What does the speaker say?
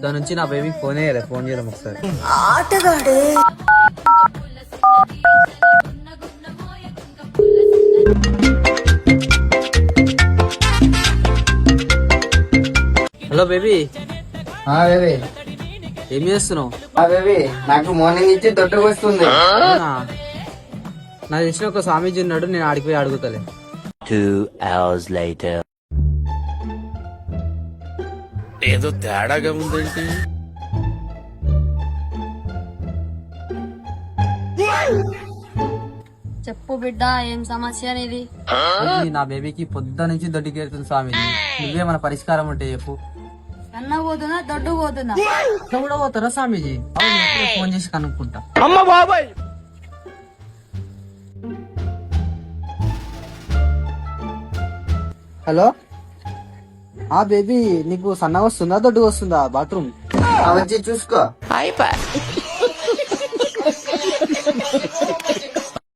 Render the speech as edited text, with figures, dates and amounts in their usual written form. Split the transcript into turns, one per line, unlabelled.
దాని నుంచి నా బేబీకి ఫోన్ చేయలే, ఫోన్ చేయడం ఒకసారి.
ఆటగాడే
హలో బేబీ.
బేబీ
ఏం చేస్తున్నావు?
బేబీ నాకు మార్నింగ్ ఇచ్చి దొడ్డుకు వస్తుంది.
నాకు తెలిసిన ఒక స్వామీజీ ఉన్నాడు, నేను ఆడికి పోయి అడుగుతలే.
2 hours later.
ఏదో తేడాగా ఉందేంటి?
చెప్పు బిడ్డ, ఏం సమస్య అనేది?
నా బేబీకి పొద్దు నుంచి దొడ్డికి వెళ్తుంది స్వామీజీ. నువ్వే మన పరిష్కారం ఉంటే చెప్పు.
కన్న పోతున్నా, దొడ్డు పోతున్నా.
ఇక్కడ కూడా పోతారా స్వామీజీ? అవును, ఎప్పుడో ఫోన్ చేసి కనుక్కుంటా.
అమ్మ బాబాయ్,
హలో. ఆ బేబీ, నీకు సన్నగా వస్తుందా దొడ్డుగా వస్తుందా బాత్రూమ్?
వచ్చి చూసుకో.